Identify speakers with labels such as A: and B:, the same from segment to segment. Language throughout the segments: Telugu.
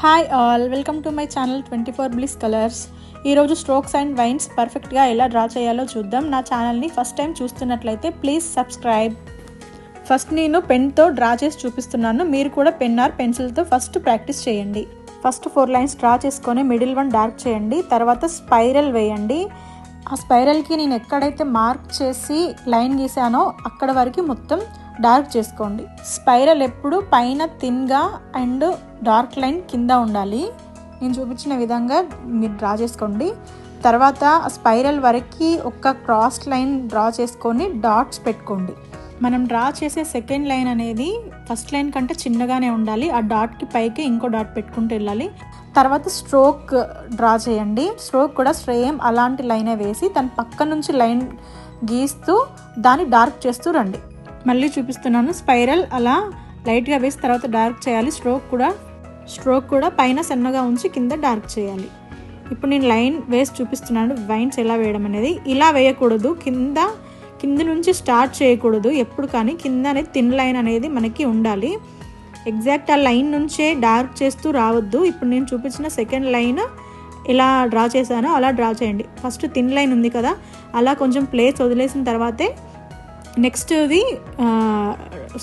A: Hi all, welcome to my channel 24 bliss colours. ఈరోజు స్ట్రోక్స్ అండ్ వైన్స్ పర్ఫెక్ట్గా ఎలా డ్రా చేయాలో చూద్దాం. నా ఛానల్ని ఫస్ట్ టైం చూస్తున్నట్లయితే ప్లీజ్ సబ్స్క్రైబ్. ఫస్ట్ నేను పెన్తో డ్రా చేసి చూపిస్తున్నాను. మీరు కూడా పెన్ ఆర్ పెన్సిల్తో ఫస్ట్ ప్రాక్టీస్ చేయండి. ఫస్ట్ 4 లైన్స్ డ్రా చేసుకొని మిడిల్ వన్ డార్క్ చేయండి. తర్వాత స్పైరల్ వేయండి. ఆ స్పైరల్కి నేను ఎక్కడైతే మార్క్ చేసి లైన్ గీసానో అక్కడ వరకు మొత్తం డార్క్ చేసుకోండి. స్పైరల్ ఎప్పుడు పైన థిన్గా అండ్ డార్క్ లైన్ కింద ఉండాలి. నేను చూపించిన విధంగా మీరు డ్రా చేసుకోండి. తర్వాత స్పైరల్ వరకు ఒక క్రాస్ లైన్ డ్రా చేసుకొని డాట్స్ పెట్టుకోండి. మనం డ్రా చేసే సెకండ్ లైన్ అనేది ఫస్ట్ లైన్ కంటే చిన్నగానే ఉండాలి. ఆ డాట్కి పైకి ఇంకో డాట్ పెట్టుకుంటూ వెళ్ళాలి. తర్వాత స్ట్రోక్ డ్రా చేయండి. స్ట్రోక్ కూడా సేమ్ అలాంటి లైనే వేసి తన పక్క నుంచి లైన్ గీస్తూ దాన్ని డార్క్ చేస్తూ రండి. మళ్ళీ చూపిస్తున్నాను. స్పైరల్ అలా లైట్గా వేసి తర్వాత డార్క్ చేయాలి. స్ట్రోక్ కూడా పైన సన్నగా ఉంచి కింద డార్క్ చేయాలి. ఇప్పుడు నేను లైన్ వేసి చూపిస్తున్నాను వైన్స్ ఎలా వేయడం అనేది. ఇలా వేయకూడదు, కింద నుంచి స్టార్ట్ చేయకూడదు ఎప్పుడు, కానీ కింద అనేది థిన్ లైన్ అనేది మనకి ఉండాలి. ఎగ్జాక్ట్ ఆ లైన్ నుంచే డార్క్ చేస్తూ రావద్దు. ఇప్పుడు నేను చూపించిన సెకండ్ లైన్ ఎలా డ్రా చేశానో అలా డ్రా చేయండి. ఫస్ట్ థిన్ లైన్ ఉంది కదా, అలా కొంచెం ప్లేస్ వదిలేసిన తర్వాతే నెక్స్ట్ది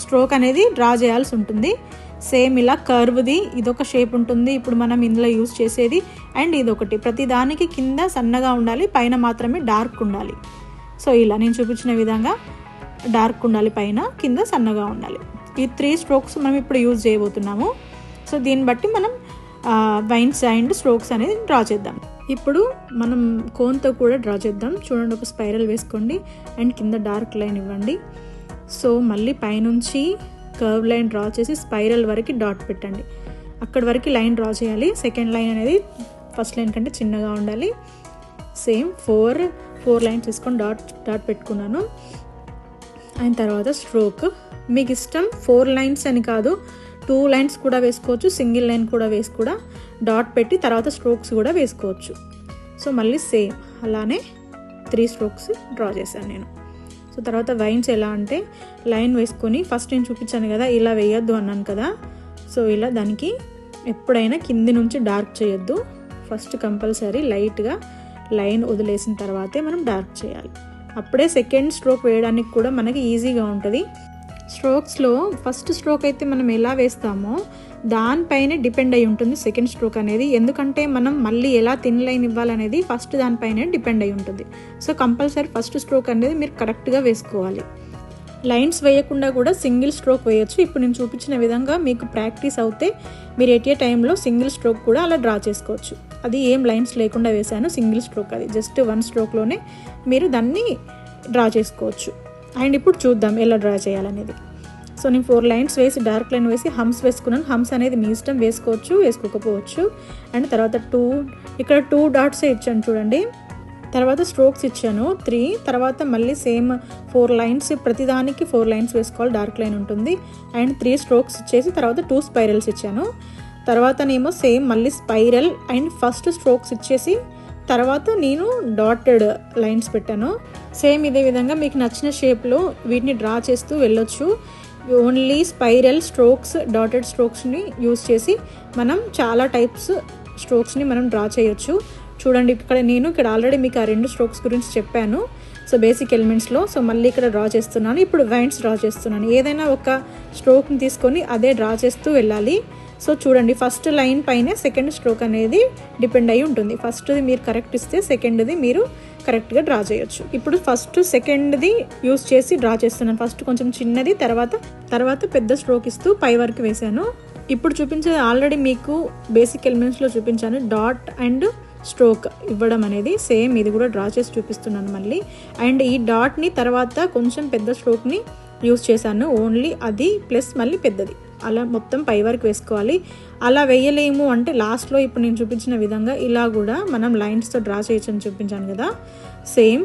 A: స్ట్రోక్ అనేది డ్రా చేయాల్సి ఉంటుంది. సేమ్ ఇలా కర్వ్ది ఇదొక షేప్ ఉంటుంది ఇప్పుడు మనం ఇందులో యూజ్ చేసేది. అండ్ ఇదొకటి, ప్రతి దానికి కింద సన్నగా ఉండాలి, పైన మాత్రమే డార్క్ ఉండాలి. సో ఇలా నేను చూపించిన విధంగా డార్క్ ఉండాలి, పైన కింద సన్నగా ఉండాలి. ఈ 3 స్ట్రోక్స్ మనం ఇప్పుడు యూజ్ చేయబోతున్నాము. సో దీన్ని బట్టి మనం వైన్స్ అండ్ స్ట్రోక్స్ అనేది డ్రా చేద్దాం. ఇప్పుడు మనం కోన్తో కూడా డ్రా చేద్దాం. చూడండి, ఒక స్పైరల్ వేసుకోండి అండ్ కింద డార్క్ లైన్ ఇవ్వండి. సో మళ్ళీ పైనుంచి కర్వ్ లైన్ డ్రా చేసి స్పైరల్ వరకు డాట్ పెట్టండి. అక్కడి వరకు లైన్ డ్రా చేయాలి. సెకండ్ లైన్ అనేది ఫస్ట్ లైన్ కంటే చిన్నగా ఉండాలి. సేమ్ 4 లైన్స్ తీసుకొని డాట్ పెట్టుకున్నాను. అయిన తర్వాత స్ట్రోక్ మీకు ఇష్టం 4 లైన్స్ అని కాదు, 2 లైన్స్ కూడా వేసుకోవచ్చు, సింగిల్ లైన్ కూడా వేసి కూడా డాట్ పెట్టి తర్వాత స్ట్రోక్స్ కూడా వేసుకోవచ్చు. సో మళ్ళీ సేమ్ అలానే 3 స్ట్రోక్స్ డ్రా చేశాను నేను. సో తర్వాత వైన్స్ ఎలా అంటే లైన్ వేసుకొని ఫస్ట్ నేను చూపించాను కదా, ఇలా వేయొద్దు అన్నాను కదా. సో ఇలా దానికి ఎప్పుడైనా కింది నుంచి డార్క్ చేయొద్దు. ఫస్ట్ కంపల్సరీ లైట్గా లైన్ వదిలేసిన తర్వాతే మనం డార్క్ చేయాలి. అప్పుడే సెకండ్ స్ట్రోక్ వేయడానికి కూడా మనకి ఈజీగా ఉంటుంది. స్ట్రోక్స్లో ఫస్ట్ స్ట్రోక్ అయితే మనం ఎలా వేస్తామో దానిపైనే డిపెండ్ అయి ఉంటుంది సెకండ్ స్ట్రోక్ అనేది. ఎందుకంటే మనం మళ్ళీ ఎలా థిన్ లైన్ ఇవ్వాలనేది ఫస్ట్ దానిపైనే డిపెండ్ అయి ఉంటుంది. సో కంపల్సరీ ఫస్ట్ స్ట్రోక్ అనేది మీరు కరెక్ట్గా వేసుకోవాలి. లైన్స్ వేయకుండా కూడా సింగిల్ స్ట్రోక్ వేయచ్చు. ఇప్పుడు నేను చూపించిన విధంగా మీకు ప్రాక్టీస్ అవుతే మీరు ఎట్ టైంలో సింగిల్ స్ట్రోక్ కూడా అలా డ్రా చేసుకోవచ్చు. అది ఏం లైన్స్ లేకుండా వేసాను, సింగిల్ స్ట్రోక్, అది జస్ట్ 1 స్ట్రోక్లోనే మీరు దాన్ని డ్రా చేసుకోవచ్చు. అండ్ ఇప్పుడు చూద్దాం ఎలా డ్రా చేయాలనేది. సో నేను 4 లైన్స్ వేసి డార్క్ లైన్ వేసి హమ్స్ వేసుకున్నాను. హమ్స్ అనేది మీ ఇష్టం, వేసుకోవచ్చు వేసుకోకపోవచ్చు. అండ్ తర్వాత ఇక్కడ 2 డాట్సే ఇచ్చాను చూడండి. తర్వాత స్ట్రోక్స్ ఇచ్చాను 3. తర్వాత మళ్ళీ సేమ్ 4 లైన్స్, ప్రతిదానికి 4 లైన్స్ వేసుకోవాలి, డార్క్ లైన్ ఉంటుంది. అండ్ 3 స్ట్రోక్స్ ఇచ్చేసి తర్వాత 2 స్పైరల్స్ ఇచ్చాను. తర్వాతనేమో సేమ్ మళ్ళీ స్పైరల్ అండ్ ఫస్ట్ స్ట్రోక్స్ ఇచ్చేసి తర్వాత నేను డాటెడ్ లైన్స్ పెట్టాను. సేమ్ ఇదే విధంగా మీకు నచ్చిన షేప్లో వీటిని డ్రా చేస్తూ వెళ్ళొచ్చు. ఓన్లీ స్పైరల్, స్ట్రోక్స్, డాటెడ్ స్ట్రోక్స్ని యూజ్ చేసి మనం చాలా టైప్స్ స్ట్రోక్స్ని మనం డ్రా చేయొచ్చు. చూడండి, ఇక్కడ ఆల్రెడీ మీకు ఆ 2 స్ట్రోక్స్ గురించి చెప్పాను. So basic ఎలిమెంట్స్లో. సో మళ్ళీ ఇక్కడ డ్రా చేస్తున్నాను. ఇప్పుడు వైన్స్ డ్రా చేస్తున్నాను. ఏదైనా ఒక స్ట్రోక్ని తీసుకొని అదే డ్రా చేస్తూ వెళ్ళాలి. సో చూడండి, ఫస్ట్ లైన్ పైనే సెకండ్ స్ట్రోక్ అనేది డిపెండ్ అయి ఉంటుంది. ఫస్ట్ది మీరు కరెక్ట్ ఇస్తే సెకండ్ది మీరు కరెక్ట్గా డ్రా చేయొచ్చు. ఇప్పుడు ఫస్ట్ సెకండ్ది యూజ్ చేసి డ్రా చేస్తున్నాను. ఫస్ట్ కొంచెం చిన్నది, తర్వాత పెద్ద స్ట్రోక్ ఇస్తూ పై వరకు వేసాను. ఇప్పుడు చూపించేది ఆల్రెడీ మీకు బేసిక్ ఎలిమెంట్స్లో చూపించాను, డాట్ అండ్ స్ట్రోక్ ఇవ్వడం అనేది. సేమ్ ఇది కూడా డ్రా చేసి చూపిస్తున్నాను మళ్ళీ. అండ్ ఈ డాట్ని తర్వాత కొంచెం పెద్ద స్ట్రోక్ని యూజ్ చేశాను, ఓన్లీ అది ప్లస్ మళ్ళీ పెద్దది, అలా మొత్తం పై వరకు వేసుకోవాలి. అలా వేయలేము అంటే లాస్ట్లో ఇప్పుడు నేను చూపించిన విధంగా ఇలా కూడా మనం లైన్స్తో డ్రా చేయొచ్చు అని చూపించాను కదా. సేమ్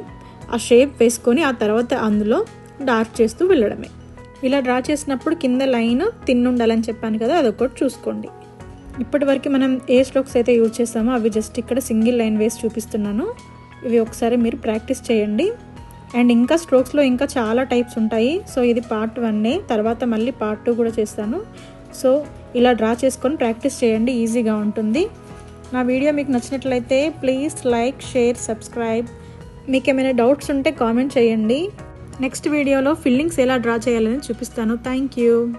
A: ఆ షేప్ వేసుకొని ఆ తర్వాత అందులో డార్క్ చేస్తూ వెళ్ళడమే. ఇలా డ్రా చేసినప్పుడు కింద లైన్ థిన్ ఉండాలని చెప్పాను కదా, అదొకటి చూసుకోండి. ఇప్పటి వరకు మనం ఏ స్ట్రోక్స్ అయితే యూజ్ చేస్తామో అవి జస్ట్ ఇక్కడ సింగిల్ లైన్ వేసి చూపిస్తున్నాను. ఇవి ఒకసారి మీరు ప్రాక్టీస్ చేయండి. అండ్ ఇంకా స్ట్రోక్స్లో ఇంకా చాలా టైప్స్ ఉంటాయి. సో ఇది పార్ట్ 1, తర్వాత మళ్ళీ పార్ట్ 2 కూడా చేస్తాను. సో ఇలా డ్రా చేసుకొని ప్రాక్టీస్ చేయండి, ఈజీగా ఉంటుంది. నా వీడియో మీకు నచ్చినట్లయితే ప్లీజ్ లైక్, షేర్, సబ్స్క్రైబ్. మీకు ఏమైనా డౌట్స్ ఉంటే కామెంట్ చేయండి. నెక్స్ట్ వీడియోలో ఫిల్లింగ్స్ ఎలా డ్రా చేయాలని చూపిస్తాను. Thank you.